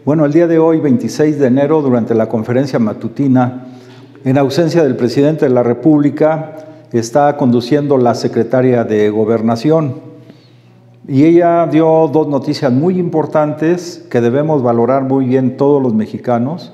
Bueno, el día de hoy, 26 de enero, durante la conferencia matutina, en ausencia del presidente de la República, está conduciendo la secretaria de Gobernación. Y ella dio dos noticias muy importantes que debemos valorar muy bien todos los mexicanos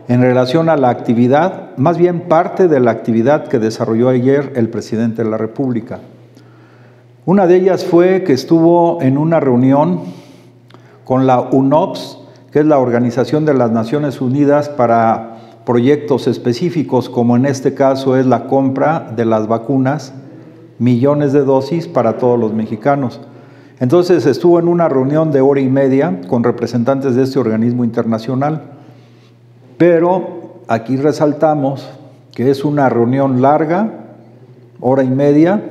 en relación a la actividad, más bien parte de la actividad que desarrolló ayer el presidente de la República. Una de ellas fue que estuvo en una reunión con la UNOPS, que es la Organización de las Naciones Unidas para proyectos específicos, como en este caso es la compra de las vacunas, millones de dosis para todos los mexicanos. Entonces estuvo en una reunión de hora y media con representantes de este organismo internacional, pero aquí resaltamos que es una reunión larga, hora y media.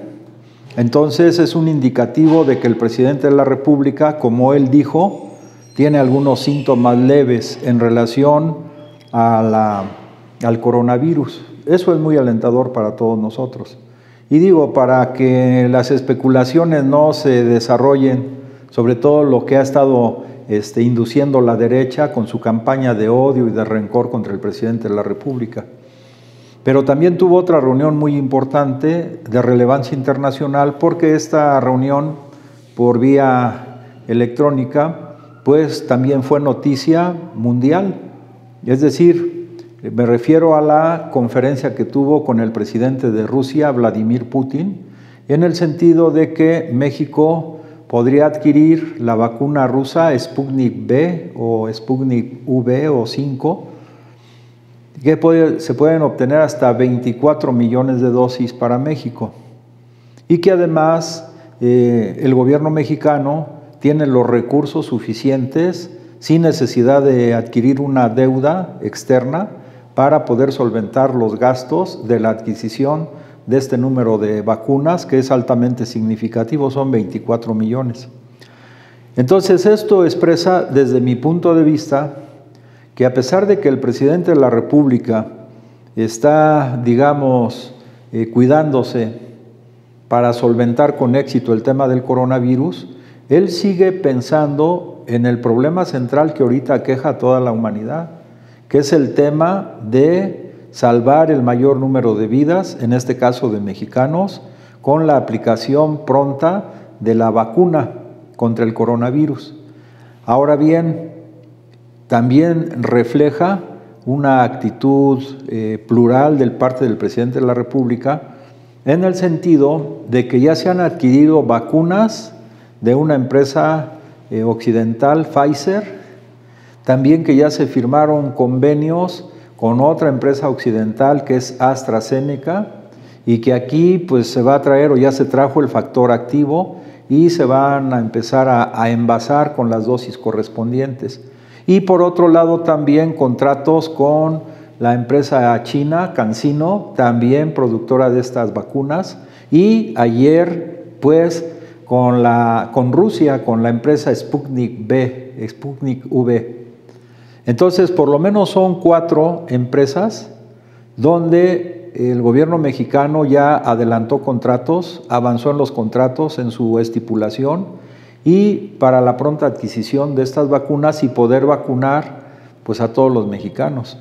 Entonces es un indicativo de que el presidente de la República, como él dijo, tiene algunos síntomas leves en relación al coronavirus. Eso es muy alentador para todos nosotros. Y digo, para que las especulaciones no se desarrollen, sobre todo lo que ha estado induciendo la derecha con su campaña de odio y de rencor contra el presidente de la República. Pero también tuvo otra reunión muy importante de relevancia internacional, porque esta reunión por vía electrónica pues también fue noticia mundial. Es decir, me refiero a la conferencia que tuvo con el presidente de Rusia, Vladimir Putin, en el sentido de que México podría adquirir la vacuna rusa Sputnik V o Sputnik V o 5, que se pueden obtener hasta 24 millones de dosis para México, y que además el gobierno mexicano tiene los recursos suficientes, sin necesidad de adquirir una deuda externa, para poder solventar los gastos de la adquisición de este número de vacunas, que es altamente significativo, son 24 millones. Entonces esto expresa, desde mi punto de vista, que a pesar de que el presidente de la República está, digamos, cuidándose para solventar con éxito el tema del coronavirus, él sigue pensando en el problema central que ahorita aqueja a toda la humanidad, que es el tema de salvar el mayor número de vidas, en este caso de mexicanos, con la aplicación pronta de la vacuna contra el coronavirus. Ahora bien, también refleja una actitud plural de parte del presidente de la República, en el sentido de que ya se han adquirido vacunas de una empresa occidental, Pfizer, también que ya se firmaron convenios con otra empresa occidental que es AstraZeneca, y que aquí pues se va a traer, o ya se trajo, el factor activo, y se van a empezar a envasar con las dosis correspondientes. Y por otro lado también contratos con la empresa china CanSino, también productora de estas vacunas, y ayer pues con Rusia, con la empresa Sputnik V. Entonces, por lo menos son 4 empresas donde el gobierno mexicano ya adelantó contratos, avanzó en los contratos, en su estipulación, y para la pronta adquisición de estas vacunas y poder vacunar pues a todos los mexicanos.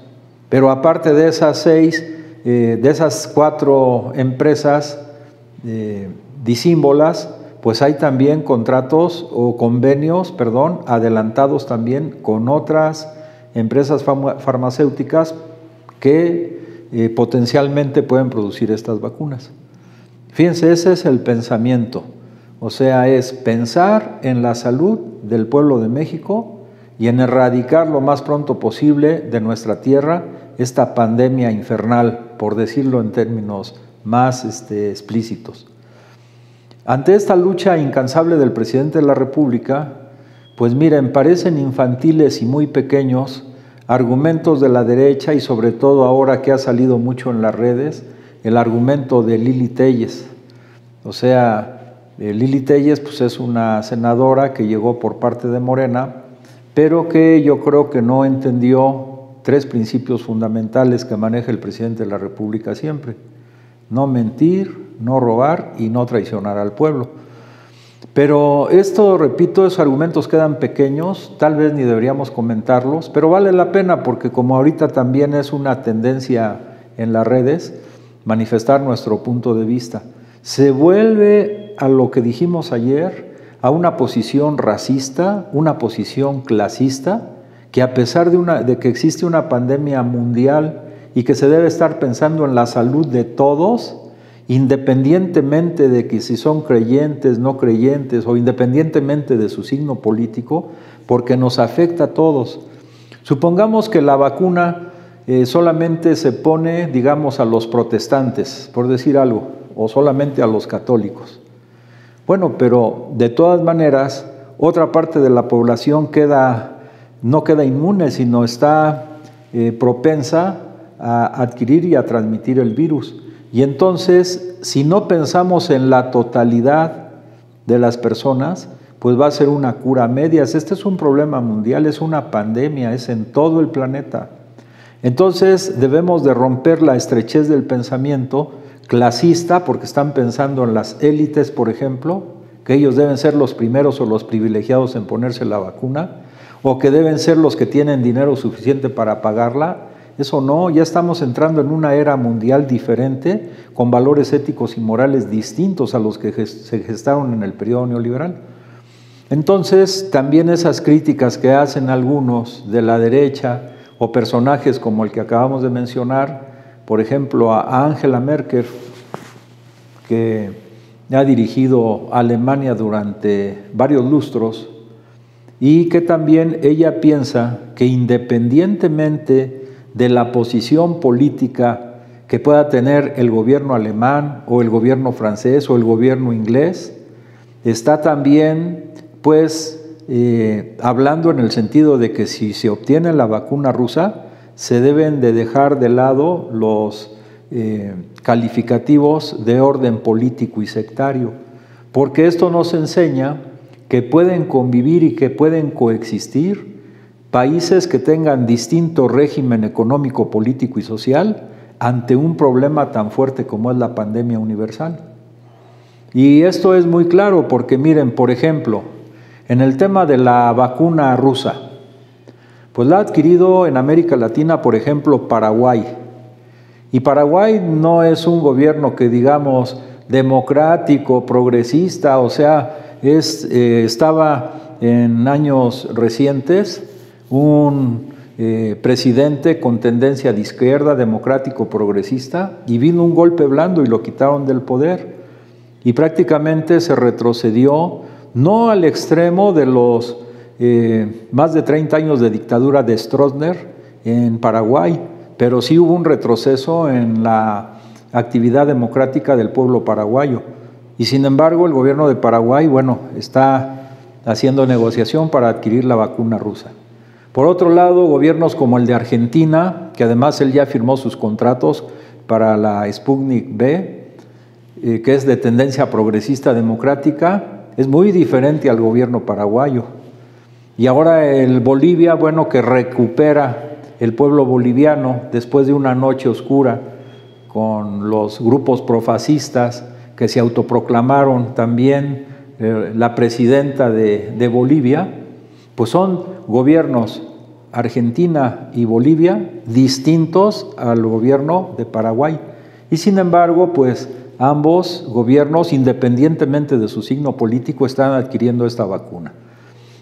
Pero aparte de esas de esas 4 empresas disímbolas, pues hay también contratos o convenios, adelantados también con otras empresas farmacéuticas que potencialmente pueden producir estas vacunas. Fíjense, ese es el pensamiento, o sea, es pensar en la salud del pueblo de México y en erradicar lo más pronto posible de nuestra tierra esta pandemia infernal, por decirlo en términos más explícitos. Ante esta lucha incansable del presidente de la República, pues miren, parecen infantiles y muy pequeños argumentos de la derecha, y sobre todo ahora que ha salido mucho en las redes, el argumento de Lili Téllez. O sea, Lili Téllez pues es una senadora que llegó por parte de Morena, pero que yo creo que no entendió 3 principios fundamentales que maneja el presidente de la República siempre: no mentir, no robar y no traicionar al pueblo. Pero esto, repito, esos argumentos quedan pequeños, tal vez ni deberíamos comentarlos, pero vale la pena porque como ahorita también es una tendencia en las redes, manifestar nuestro punto de vista. Se vuelve a lo que dijimos ayer, a una posición racista, una posición clasista, que a pesar de que existe una pandemia mundial y que se debe estar pensando en la salud de todos, independientemente de que si son creyentes, no creyentes o independientemente de su signo político, porque nos afecta a todos. Supongamos que la vacuna solamente se pone, digamos, a los protestantes, por decir algo, o solamente a los católicos. Bueno, pero de todas maneras, otra parte de la población no queda inmune, sino está propensa a adquirir y a transmitir el virus. Y entonces, si no pensamos en la totalidad de las personas, pues va a ser una cura a medias. Este es un problema mundial, es una pandemia, es en todo el planeta. Entonces, debemos de romper la estrechez del pensamiento clasista, porque están pensando en las élites, por ejemplo, que ellos deben ser los primeros o los privilegiados en ponerse la vacuna, o que deben ser los que tienen dinero suficiente para pagarla. Eso no, ya estamos entrando en una era mundial diferente, con valores éticos y morales distintos a los que se gestaron en el periodo neoliberal. Entonces, también esas críticas que hacen algunos de la derecha o personajes como el que acabamos de mencionar, por ejemplo, a Angela Merkel, que ha dirigido a Alemania durante varios lustros, y que también ella piensa que independientemente de la posición política que pueda tener el gobierno alemán o el gobierno francés o el gobierno inglés, está también hablando en el sentido de que si se obtiene la vacuna rusa, se deben de dejar de lado los calificativos de orden político y sectario, porque esto nos enseña que pueden convivir y que pueden coexistir países que tengan distinto régimen económico, político y social ante un problema tan fuerte como es la pandemia universal. Y esto es muy claro porque miren, por ejemplo, en el tema de la vacuna rusa, pues la ha adquirido en América Latina, por ejemplo, Paraguay. Y Paraguay no es un gobierno que digamos democrático, progresista, o sea, estaba en años recientes un presidente con tendencia de izquierda, democrático, progresista, y vino un golpe blando y lo quitaron del poder. Y prácticamente se retrocedió, no al extremo de los más de 30 años de dictadura de Stroessner en Paraguay, pero sí hubo un retroceso en la actividad democrática del pueblo paraguayo. Y sin embargo, el gobierno de Paraguay, bueno, está haciendo negociación para adquirir la vacuna rusa. Por otro lado, gobiernos como el de Argentina, que además él ya firmó sus contratos para la Sputnik V, que es de tendencia progresista democrática, es muy diferente al gobierno paraguayo. Y ahora el Bolivia, bueno, que recupera el pueblo boliviano después de una noche oscura con los grupos profascistas que se autoproclamaron también la presidenta de Bolivia, pues son gobiernos, Argentina y Bolivia, distintos al gobierno de Paraguay. Y sin embargo, pues ambos gobiernos, independientemente de su signo político, están adquiriendo esta vacuna.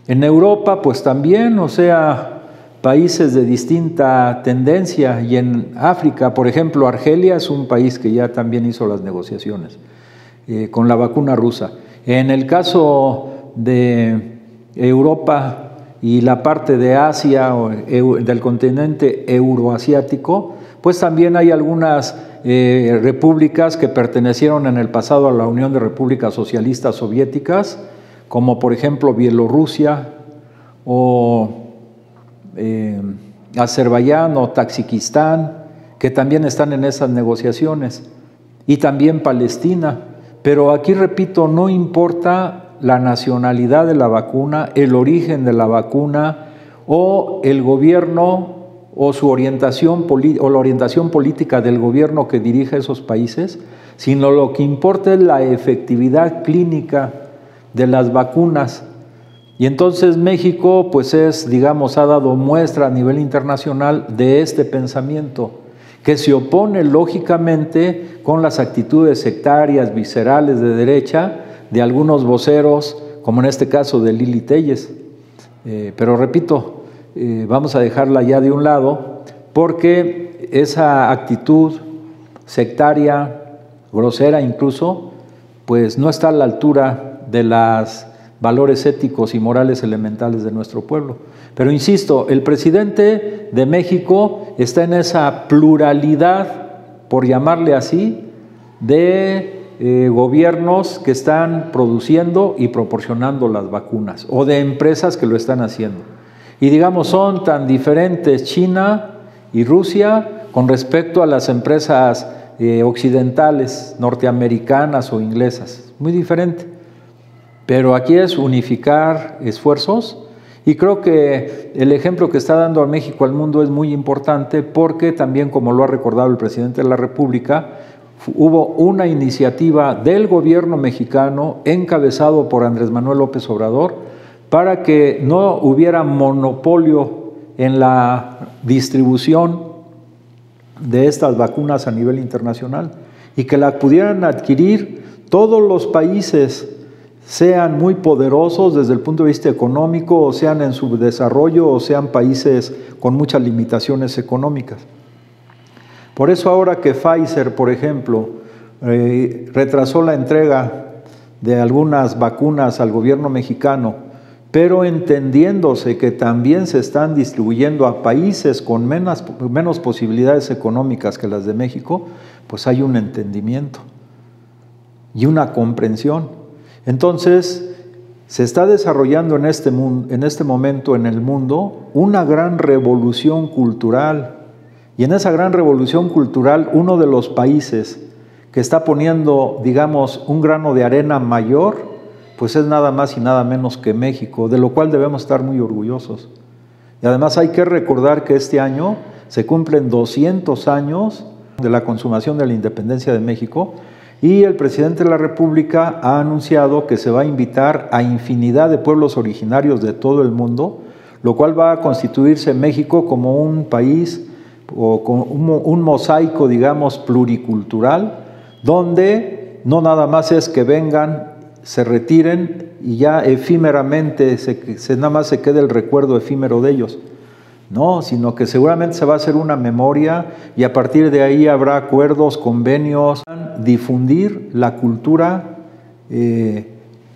En Europa, pues también, o sea, países de distinta tendencia, y en África, por ejemplo, Argelia es un país que ya también hizo las negociaciones con la vacuna rusa. En el caso de Europa y la parte de Asia o del continente euroasiático, pues también hay algunas repúblicas que pertenecieron en el pasado a la Unión de Repúblicas Socialistas Soviéticas, como por ejemplo Bielorrusia o Azerbaiyán o Tayikistán, que también están en esas negociaciones, y también Palestina. Pero aquí repito, no importa la nacionalidad de la vacuna, el origen de la vacuna o el gobierno o su orientación o la orientación política del gobierno que dirige esos países, sino lo que importa es la efectividad clínica de las vacunas. Y entonces México, pues digamos, ha dado muestra a nivel internacional de este pensamiento, que se opone lógicamente con las actitudes sectarias, viscerales de derecha de algunos voceros, como en este caso de Lili Téllez. Pero repito, vamos a dejarla ya de un lado, porque esa actitud sectaria, grosera incluso, pues no está a la altura de los valores éticos y morales elementales de nuestro pueblo. Pero insisto, el presidente de México está en esa pluralidad, por llamarle así, de gobiernos que están produciendo y proporcionando las vacunas, o de empresas que lo están haciendo. Y digamos, son tan diferentes China y Rusia con respecto a las empresas occidentales, norteamericanas o inglesas. Muy diferente. Pero aquí es unificar esfuerzos, y creo que el ejemplo que está dando a México al mundo es muy importante, porque también, como lo ha recordado el presidente de la República, hubo una iniciativa del gobierno mexicano encabezado por Andrés Manuel López Obrador para que no hubiera monopolio en la distribución de estas vacunas a nivel internacional y que la pudieran adquirir todos los países, sean muy poderosos desde el punto de vista económico, o sean en su desarrollo, o sean países con muchas limitaciones económicas. Por eso ahora que Pfizer, por ejemplo, retrasó la entrega de algunas vacunas al gobierno mexicano, pero entendiéndose que también se están distribuyendo a países con menos posibilidades económicas que las de México, pues hay un entendimiento y una comprensión. Entonces, se está desarrollando en este momento en el mundo una gran revolución cultural. Y en esa gran revolución cultural, uno de los países que está poniendo, digamos, un grano de arena mayor, pues es nada más y nada menos que México, de lo cual debemos estar muy orgullosos. Y además hay que recordar que este año se cumplen 200 años de la consumación de la independencia de México, y el presidente de la República ha anunciado que se va a invitar a infinidad de pueblos originarios de todo el mundo, lo cual va a constituirse México como un país o como un mosaico, digamos, pluricultural, donde no nada más es que vengan, se retiren y ya efímeramente nada más se quede el recuerdo efímero de ellos. No, sino que seguramente se va a hacer una memoria y a partir de ahí habrá acuerdos, convenios, difundir la cultura de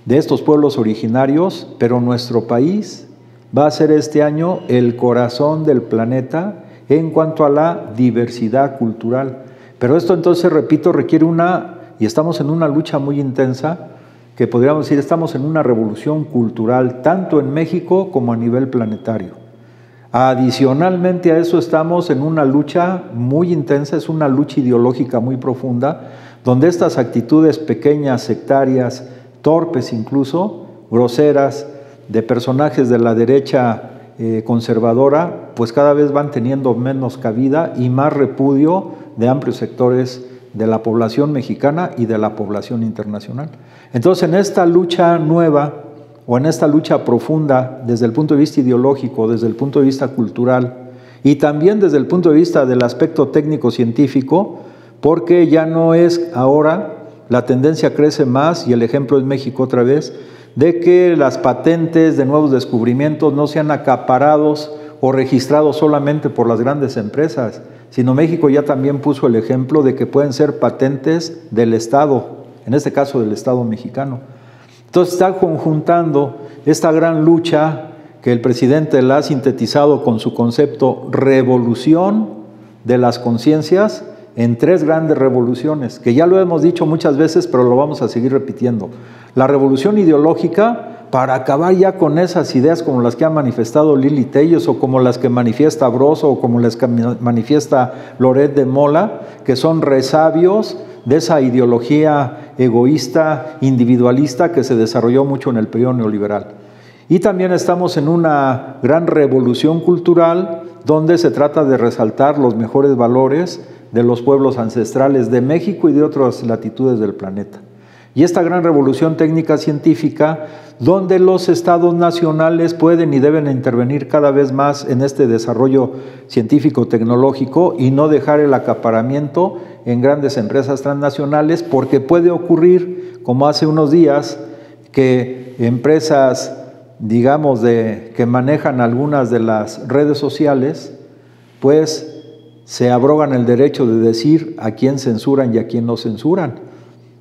estos pueblos originarios, pero nuestro país va a ser este año el corazón del planeta en cuanto a la diversidad cultural. Pero esto entonces, repito, requiere y estamos en una lucha muy intensa, que podríamos decir estamos en una revolución cultural, tanto en México como a nivel planetario. Adicionalmente a eso estamos en una lucha muy intensa, es una lucha ideológica muy profunda, donde estas actitudes pequeñas, sectarias, torpes incluso, groseras, de personajes de la derecha conservadora, pues cada vez van teniendo menos cabida y más repudio de amplios sectores de la población mexicana y de la población internacional. Entonces, en esta lucha nueva, o en esta lucha profunda desde el punto de vista ideológico, desde el punto de vista cultural y también desde el punto de vista del aspecto técnico-científico, porque ya no es ahora, la tendencia crece más, y el ejemplo es México otra vez, de que las patentes de nuevos descubrimientos no sean acaparados o registrados solamente por las grandes empresas, sino México ya también puso el ejemplo de que pueden ser patentes del Estado, en este caso del Estado mexicano. Entonces está conjuntando esta gran lucha que el presidente la ha sintetizado con su concepto revolución de las conciencias en tres grandes revoluciones, que ya lo hemos dicho muchas veces, pero lo vamos a seguir repitiendo. La revolución ideológica, para acabar ya con esas ideas como las que ha manifestado Lili Téllez, o como las que manifiesta Broso, o como las que manifiesta Loret de Mola, que son resabios de esa ideología egoísta, individualista, que se desarrolló mucho en el periodo neoliberal. Y también estamos en una gran revolución cultural donde se trata de resaltar los mejores valores de los pueblos ancestrales de México y de otras latitudes del planeta. y esta gran revolución técnica científica, donde los estados nacionales pueden y deben intervenir cada vez más en este desarrollo científico-tecnológico y no dejar el acaparamiento en grandes empresas transnacionales, porque puede ocurrir, como hace unos días, que empresas, digamos, que manejan algunas de las redes sociales, pues se abrogan el derecho de decir a quién censuran y a quién no censuran.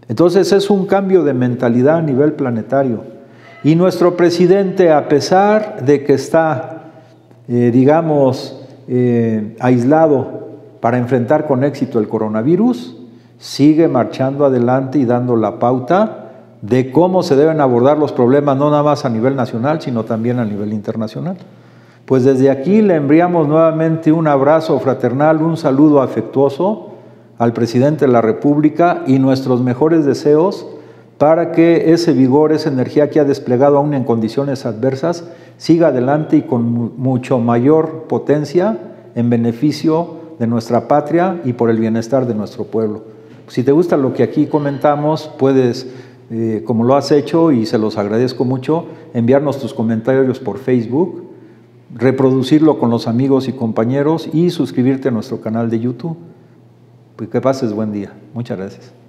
Entonces es un cambio de mentalidad a nivel planetario. Y nuestro presidente, a pesar de que está, aislado para enfrentar con éxito el coronavirus, sigue marchando adelante y dando la pauta de cómo se deben abordar los problemas, no nada más a nivel nacional, sino también a nivel internacional. Pues desde aquí le enviamos nuevamente un abrazo fraternal, un saludo afectuoso al presidente de la República y nuestros mejores deseos para que ese vigor, esa energía que ha desplegado aún en condiciones adversas, siga adelante y con mucho mayor potencia en beneficio de nuestra patria y por el bienestar de nuestro pueblo. Si te gusta lo que aquí comentamos, puedes, como lo has hecho y se los agradezco mucho, enviarnos tus comentarios por Facebook, reproducirlo con los amigos y compañeros y suscribirte a nuestro canal de YouTube. Pues que pases buen día. Muchas gracias.